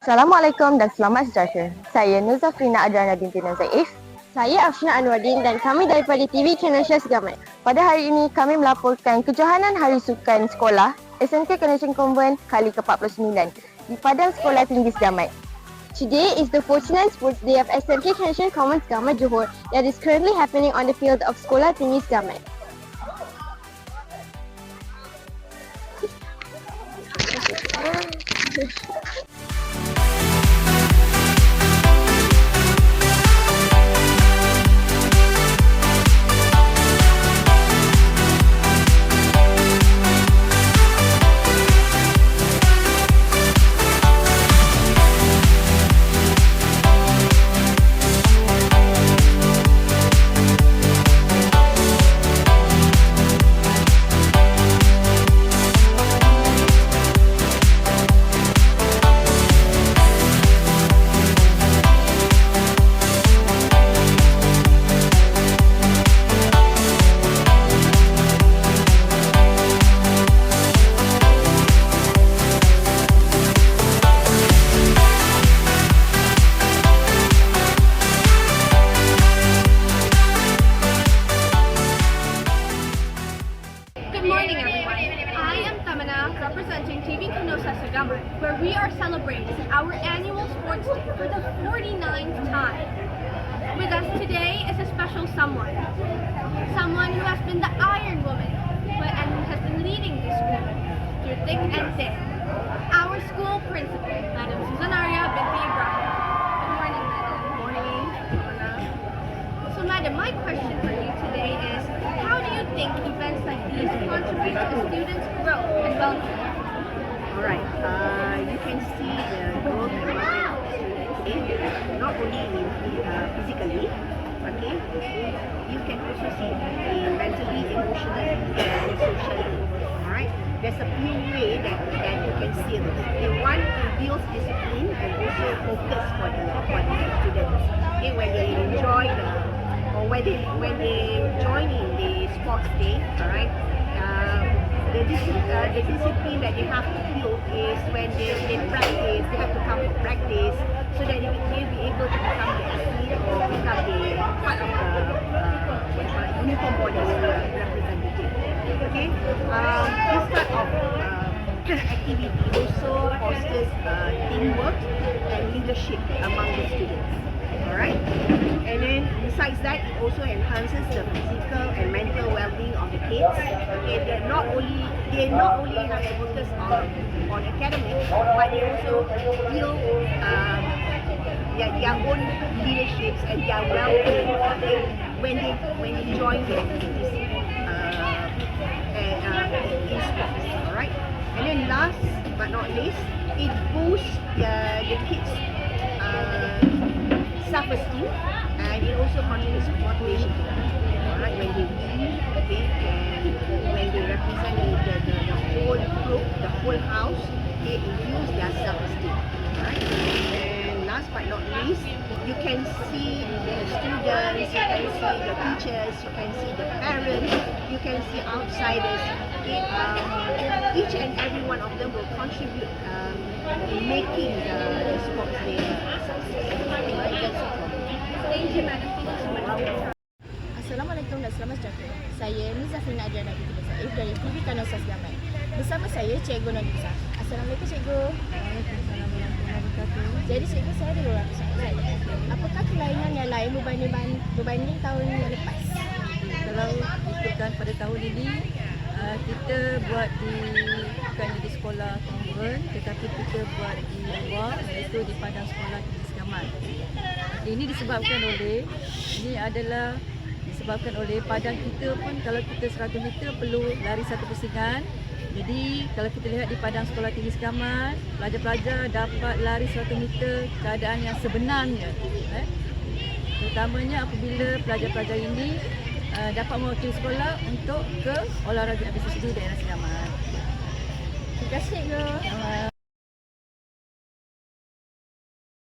Assalamualaikum dan selamat sejahtera. Saya Nuzafrina Adrana binti Nazaif. Saya Afshina Anwardin dan kami daripada TV Channel Syah Segamat. Pada hari ini kami melaporkan kejohanan Hari Sukan Sekolah SMK Connection Convent kali ke-49 di Padang Sekolah Tinggi Segamat. Today is the 49th Sports Day of SMK Connection Convent Segamat Johor that is currently happening on the field of Sekolah Tinggi Segamat. Representing TV Canosa Segamat, where we are celebrating our annual sports day for the 49th time. With us today is a special someone who has been the Iron Woman and has been leading this school through thick and thin. Our school principal, Madam Susanaria binti Ibrahim. Good morning, Madam. Good morning. So, Madam, my question for you today is, how do you think events like these contribute to the students' growth and well-being? Alright, you can see the growth among students, not only physically, okay, you can also see in mentally, emotionally, and socially. Alright, there's a few ways that you can see this. The one builds discipline and also focus for the students. Okay, when they enjoy when they join in the sports day, alright. The discipline that they have to build is when they practice, they have to come for practice so that they will be able to become the athlete or become the part of the uniform bodies representative. Okay, this type of activity also fosters teamwork and leadership among the students. Alright, and then besides that, it also enhances the physical and mental well-being of the kids. Okay, they not only have to focus on academics, but they also build their own leaderships and their well-being when they join the activities in sports. Alright, and then last but not least, it boosts the kids' self-esteem, and it also contributes to motivation. Alright, when they win, okay, and when they represent the whole group, the whole house, it improves their self-esteem. Alright, and last but not least, you can see the students, you can see the teachers, you can see the parents, you can see outsiders. Okay, each and every one of them will contribute in making the sports day a success. Thank you, Madam. Thank you so much. Assalamualaikum dan selamat sejahtera. Saya Nuzafrina Adrana binti Nazaif dari TV Canosa Segamat. Bersama saya Cikgu Nodisa. Assalamualaikum Cikgu. Waalaikumsalam warahmatullahi wabarakatuh. Jadi Cikgu, saya ada beberapa soalan. Apakah kelainan yang lain berbanding tahun yang lepas? Kalau ikutkan pada tahun ini, kita buat bukan di sekolah konvent, tetapi kita buat di luar, iaitu di Padang Sekolah Tinggi Segamat. Ini disebabkan oleh padang kita pun, kalau kita 100 meter perlu lari satu pusingan. Jadi kalau kita lihat di Padang Sekolah Tinggi Segamat, pelajar-pelajar dapat lari 100 meter keadaan yang sebenarnya. Terutamanya apabila pelajar-pelajar ini dapat mewakili sekolah untuk ke olahraga ABCD daerah Segamat. Terima kasih Cikgu.